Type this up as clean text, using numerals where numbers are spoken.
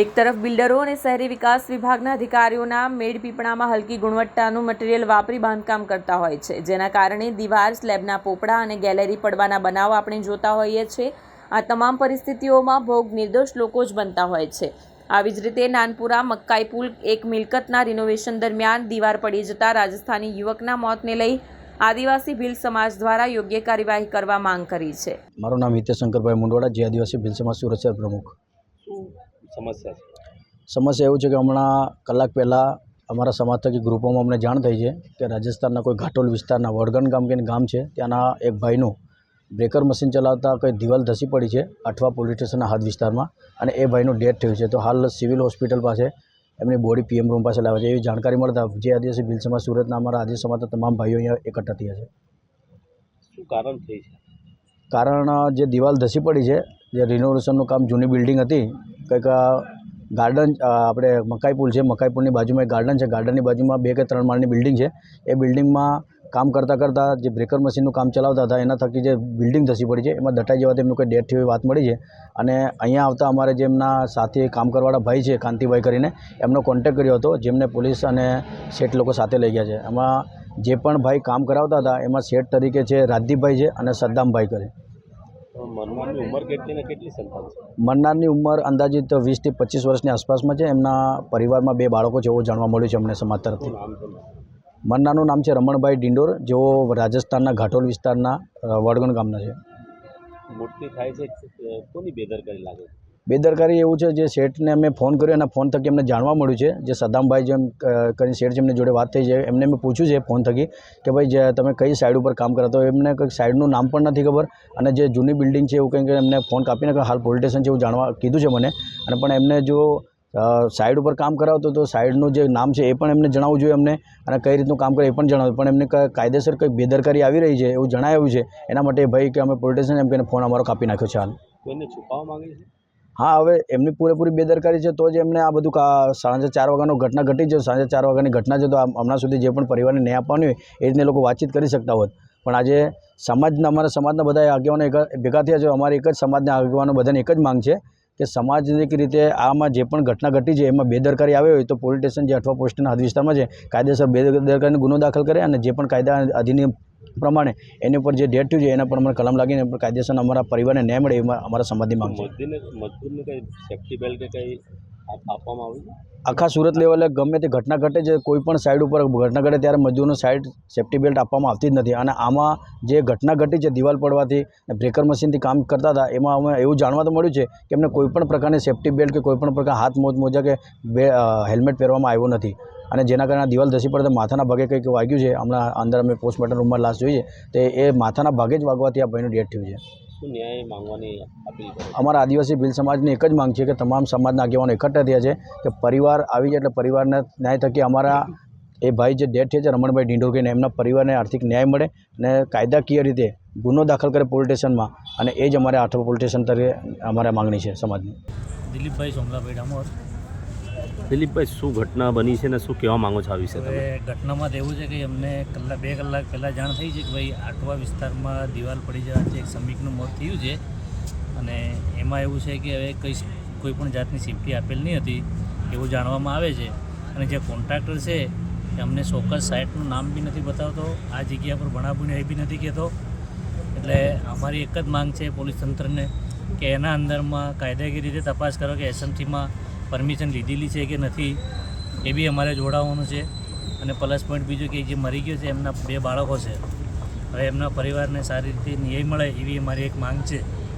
એક તરફ બિલ્ડરો અને શહેરી વિકાસ વિભાગના અધિકારીઓના મેળપીપળામાં હલકી ગુણવત્તાનું મટીરીયલ વાપરી બાંધકામ કરતા હોય છે, જેના કારણે દીવાર, સ્લેબના પોપડા અને ગેલેરી પડવાના બનાવો આપણે જોતા હોઈએ છીએ. આ તમામ પરિસ્થિતિઓમાં ભોગ નિર્દોષ લોકો જ બનતા હોય છે. આવી જ રીતે નાનપુરા મક્કાઈ પુલ એક મિલકતના રિનોવેશન દરમિયાન દીવાર પડી જતા રાજસ્થાની યુવકના મોતને લઈ આદિવાસી ભીલ સમાજ દ્વારા યોગ્ય કાર્યવાહી કરવા માંગ કરી છે. મારું નામ હિતેશ શંકરભાઈ મુંડવાડા, જે આદિવાસી ભીલ સમાજ સુરત શહેર પ્રમુખ. સમસ્યા એવું છે કે હમણાં કલાક પહેલાં અમારા સમાજ થકી ગ્રુપોમાં અમને જાણ થઈ છે કે રાજસ્થાનના કોઈ ઘાટોલ વિસ્તારના વડગણ ગામ કે ગામ છે, ત્યાંના એક ભાઈનું બ્રેકર મશીન ચલાવતા કંઈ દિવાલ ધસી પડી છે અઠવા પોલીસ સ્ટેશનના હદ વિસ્તારમાં, અને એ ભાઈનું ડેથ થયું છે. તો હાલ સિવિલ હોસ્પિટલ પાસે એમની બોડી પીએમ રૂમ પાસે લાવે છે. એવી જાણકારી મળતા જે આદિવાસી ભીલ સમાજ સુરતના અમારા આદિવાસી સમાજના તમામ ભાઈઓ અહીંયા એકઠા થયા છે. શું કારણ થઈ છે? કારણ જે દિવાલ ધસી પડી છે, જે રિનોવેશનનું કામ જૂની બિલ્ડિંગ હતી, કંઈક ગાર્ડન આપણે મકાઈ પુલ છે, મકાઈ પુલની બાજુમાં એક ગાર્ડન છે, ગાર્ડનની બાજુમાં 2 કે 3 માળની બિલ્ડિંગ છે. એ બિલ્ડિંગમાં કામ કરતાં જે બ્રેકર મશીનનું કામ ચલાવતા હતા એના થકી જે બિલ્ડિંગ ધસી પડી છે, એમાં દટાઈ જવાથી એમનું કોઈ ડેથ થયું વાત મળી છે. અને અહીંયા આવતા અમારે જે એમના સાથે કામ કરવાવાળા ભાઈ છે કાંતિભાઈ કરીને, એમનો કોન્ટેક્ટ કર્યો હતો, જેમને પોલીસ અને શેઠ લોકો સાથે લઈ ગયા છે. એમાં જે પણ ભાઈ કામ કરાવતા હતા એમાં શેઠ તરીકે છે રાજદીપભાઈ છે અને સદ્દામભાઈ કરે. મરનારની ઉંમર કેટલી ને કેટલી સંતાન છે? મરનારની ઉંમર અંદાજિત 20 થી 25 વર્ષની આસપાસમાં છે. એમના પરિવારમાં 2 બાળકો છે એવું જાણવા મળ્યું છે અમને સમાજ તરફથી. મરનારનું નામ છે રમણભાઈ ડિંડોર, જેઓ રાજસ્થાનના ઘાટોલ વિસ્તારના વડગણ ગામના છે. મોટી થાય છે, કોની બેદરકારી લાગે? બેદરકારી એવું છે, જે શેઠને અમે ફોન કર્યો અને ફોન થકી અમને જાણવા મળ્યું છે, જે સદામભાઈ જેમ કરીને શેઠ જેમની જોડે વાત થઈ છે, એમને મેં પૂછ્યું છે ફોન થકી કે ભાઈ જે તમે કઈ સાઈડ ઉપર કામ કરતા હો. એમને કંઈક સાઈડનું નામ પણ નથી ખબર, અને જે જૂની બિલ્ડિંગ છે એવું કંઈક એમને ફોન કાપીને હાલ પોલીસ સ્ટેશન છે એવું જાણવા કીધું છે મને. અને પણ એમને જો સાઈડ ઉપર કામ કરાવતો તો સાઈડનું જે નામ છે એ પણ એમને જણાવવું જોઈએ અમને, અને કઈ રીતનું કામ કરે એ પણ જણાવ્યું. પણ એમને કાયદેસર કંઈક બેદરકારી આવી રહી છે એવું જણાવ્યું છે. એના માટે ભાઈ કે અમે પોલીસ સ્ટેશન એમ કહીને ફોન અમારો કાપી નાખ્યો છે. હાલ કોઈને છુપાવવા માંગે છે? હા, હવે એમની પૂરેપૂરી બેદરકારી છે તો જ એમને આ બધું સાંજે 4 વાગ્યાનો ઘટના ઘટી છે. સાંજે 4 વાગ્યાની ઘટના છે, તો હમણાં સુધી જે પણ પરિવારને ન્યાય આપવાની હોય એ રીતને લોકો વાતચીત કરી શકતા હોત. પણ આજે અમારા સમાજના બધા આગેવાનો ભેગા થયા છે. અમારી એક જ સમાજના આગેવાનો બધાને એક જ માંગ છે કે સમાજની રીતે આમાં જે પણ ઘટના ઘટી છે એમાં બેદરકારી આવી હોય તો પોલીસ સ્ટેશન જે અઠવા પોસ્ટના હદ વિસ્તારમાં છે કાયદેસર બેદરકારીનો ગુનો દાખલ કરે, અને જે પણ કાયદા અધિનિયમ પ્રમાણે એની ઉપર જે ડેટ થયું છે એના પર અમારે કલમ લાગીને કાયદેસર અમારા પરિવારને ન્યાય મળે એમાં અમારા સમાજની માંગ છે. મજદૂરને કંઈ સેફ્ટી બેલ્ટ કે કંઈ આપવામાં આવ્યું છે? આખા સુરત લેવલે ગમે તે ઘટના ઘટે છે, કોઈ પણ સાઈડ ઉપર ઘટના ઘટે ત્યારે મજદૂરનો સાઈડ સેફ્ટી બેલ્ટ આપવામાં આવતી જ નથી. અને આમાં જે ઘટના ઘટી છે દિવાલ પડવાથી, બ્રેકર મશીનથી કામ કરતા હતા, એમાં અમે એવું જાણવા તો મળ્યું છે કે એમને કોઈપણ પ્રકારની સેફ્ટી બેલ્ટ કે કોઈપણ પ્રકાર હાથ મોજા કે હેલ્મેટ પહેરવામાં આવ્યો નથી. અને જેના કારણે દિવાલ ધસી પડતા માથાના ભાગે કંઈક વાગ્યું છે. હમણાં અંદર અમે પોસ્ટમોર્ટમ રૂમમાં લાશ જોઈએ તો એ માથાના ભાગે જ વાગવાથી આ ભાઈનું ડેથ થયું છે. શું ન્યાય માંગવાની અપીલ કરો? અમારા આદિવાસી ભીલ સમાજની એક જ માંગ છે કે તમામ સમાજના આગેવાનો એકઠા થયા છે કે પરિવાર આવી જાય એટલે પરિવારને ન્યાય થકી અમારા એ ભાઈ જે ડેથ થયા છે રમણભાઈ ડિંડોર કહીને, એમના પરિવારને આર્થિક ન્યાય મળે અને કાયદાકીય રીતે ગુનો દાખલ કરે પોલીસ સ્ટેશનમાં, અને એ જ અમારે આઠવા પોલીસ સ્ટેશન તરીકે અમારે માંગણી છે સમાજની. દિલીપભાઈ સોમલાભાઈ ડામોર. દિલીપભાઈ, શું ઘટના બની છે ને શું કહેવા માંગો છો આ વિશે? ઘટનામાં તો એવું છે કે અમને 2 કલાક પહેલાં જાણ થઈ છે કે ભાઈ આટવા વિસ્તારમાં દિવાલ પડી જવાથી એક શ્રમિકનું મોત થયું છે, અને એમાં એવું છે કે હવે કોઈ પણ જાતની સેફ્ટી આપેલ નહીં હતી એવું જાણવામાં આવે છે. અને જે કોન્ટ્રાક્ટર છે એ અમને ચોક્કસ સાઇટનું નામ બી નથી બતાવતો, આ જગ્યા પર ભણાભૂણી એ બી નથી કહેતો. એટલે અમારી એક જ માંગ છે પોલીસ તંત્રને કે એના અંદરમાં કાયદાકીય રીતે તપાસ કરો કે એસએમસીમાં પરમિશન લીધેલી છે કે નથી, એ બી અમારે જોડાવવાનું છે. અને પ્લસ પોઈન્ટ બીજું કે જે મરી ગયો છે એમના 2 બાળકો છે, હવે એમના પરિવારને સારી રીતે ન્યાય મળે એવી અમારી એક માંગ છે.